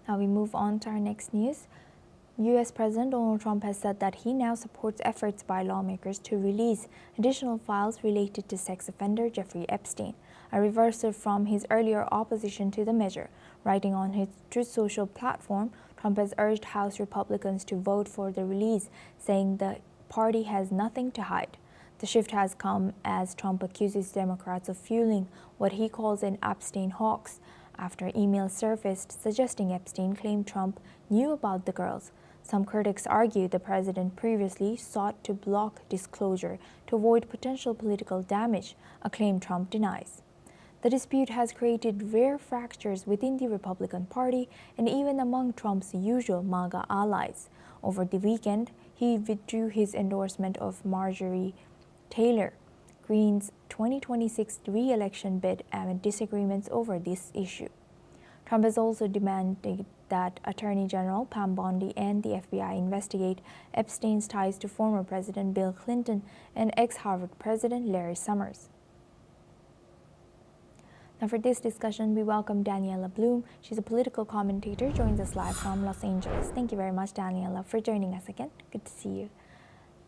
Now we move on to our next news. U.S. President Donald Trump has said that he now supports efforts by lawmakers to release additional files related to sex offender Jeffrey Epstein, a reversal from his earlier opposition to the measure. Writing on his Truth Social platform, Trump has urged House Republicans to vote for the release, saying the party has nothing to hide. The shift has come as Trump accuses Democrats of fueling what he calls an Epstein hoax, after emails surfaced suggesting Epstein claimed Trump knew about the girls. Some critics argue the president previously sought to block disclosure to avoid potential political damage, a claim Trump denies. The dispute has created rare fractures within the Republican Party and even among Trump's usual MAGA allies. Over the weekend, he withdrew his endorsement of Marjorie Taylor Greene's 2026 re-election bid amid disagreements over this issue. Trump has also demanded that Attorney General Pam Bondi and the FBI investigate Epstein's ties to former President Bill Clinton and ex-Harvard President Larry Summers. Now for this discussion, we welcome Daniela Bloom. She's a political commentator, joins us live from Los Angeles. Thank you very much, Daniela, for joining us again. Good to see you.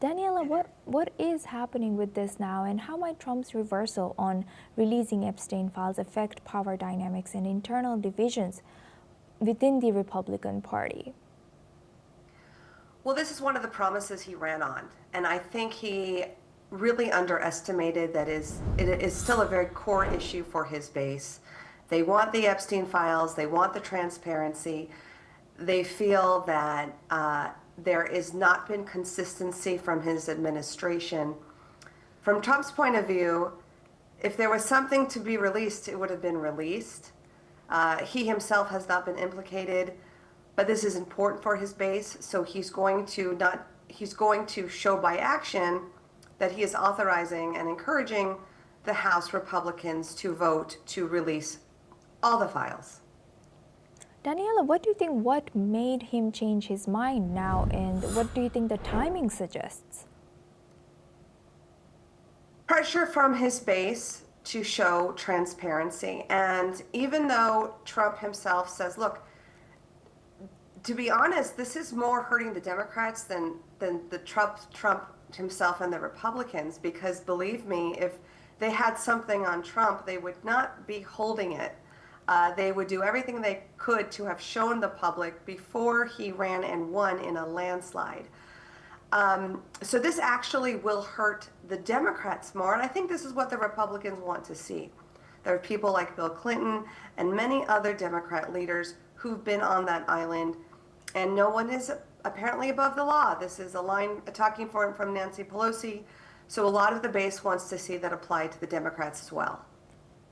Daniela, what is happening with this now, and how might Trump's reversal on releasing Epstein files affect power dynamics and internal divisions within the Republican Party? Well, this is one of the promises he ran on, and I think he really underestimated that it is still a very core issue for his base. They want the Epstein files, they want the transparency. They feel that there has not been consistency from his administration. From Trump's point of view, if there was something to be released, it would have been released. He himself has not been implicated, but this is important for his base, so he's going to show by action that he is authorizing and encouraging the House Republicans to vote to release all the files. Daniela, what do you think, what made him change his mind now, and what do you think the timing suggests? Pressure from his base to show transparency. And even though Trump himself says, look, to be honest, this is more hurting the Democrats than the Trump himself and the Republicans, because believe me, if they had something on Trump, they would not be holding it. They would do everything they could to have shown the public before he ran and won in a landslide. So this actually will hurt the Democrats more, and I think this is what the Republicans want to see. There are people like Bill Clinton and many other Democrat leaders who've been on that island, and no one is apparently above the law. This is a talking point from Nancy Pelosi, so a lot of the base wants to see that apply to the Democrats as well.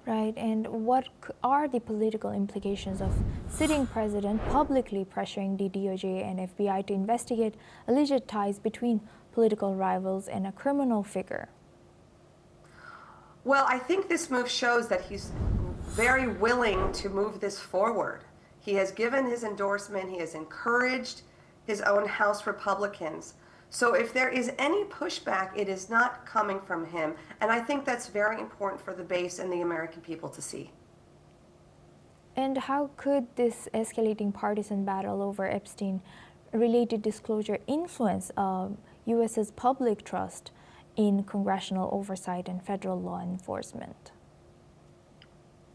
Right, and what are the political implications of sitting president publicly pressuring the DOJ and FBI to investigate alleged ties between political rivals and a criminal figure? Well, I think this move shows that he's very willing to move this forward. He has given his endorsement, he has encouraged his own House Republicans. So if there is any pushback, it is not coming from him. And I think that's very important for the base and the American people to see. And how could this escalating partisan battle over Epstein-related disclosure influence U.S.'s public trust in congressional oversight and federal law enforcement?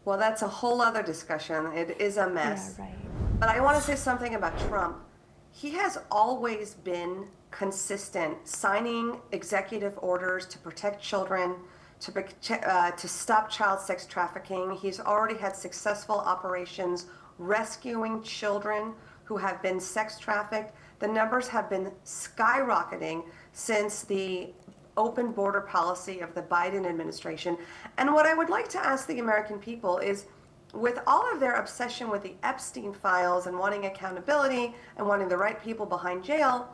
Well, that's a whole other discussion. It is a mess. Yeah, right. But I want to say something about Trump. He has always been consistent, signing executive orders to protect children, to stop child sex trafficking. He's already had successful operations rescuing children who have been sex trafficked. The numbers have been skyrocketing since the open border policy of the Biden administration. And what I would like to ask the American people is, with all of their obsession with the Epstein files and wanting accountability and wanting the right people behind jail,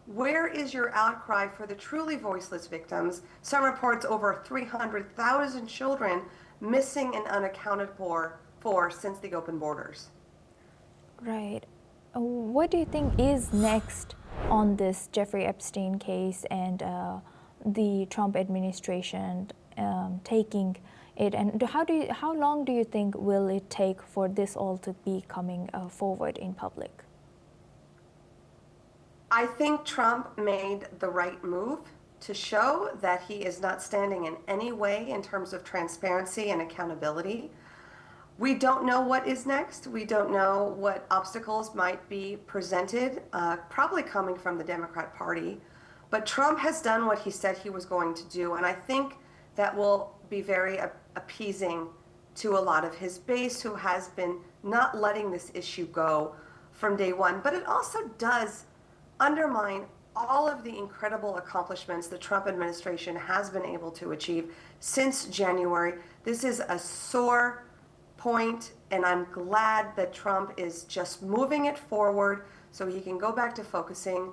where is your outcry for the truly voiceless victims? Some reports over 300,000 children missing and unaccounted for since the open borders. Right. What do you think is next on this Jeffrey Epstein case and the Trump administration taking it. And how long do you think will it take for this all to be coming forward in public? I think Trump made the right move to show that he is not standing in any way in terms of transparency and accountability. We don't know what is next. We don't know what obstacles might be presented, probably coming from the Democrat Party. But Trump has done what he said he was going to do, and I think that will be very appeasing to a lot of his base who has been not letting this issue go from day one. But it also does undermine all of the incredible accomplishments the Trump administration has been able to achieve since January. This is a sore point, and I'm glad that Trump is just moving it forward so he can go back to focusing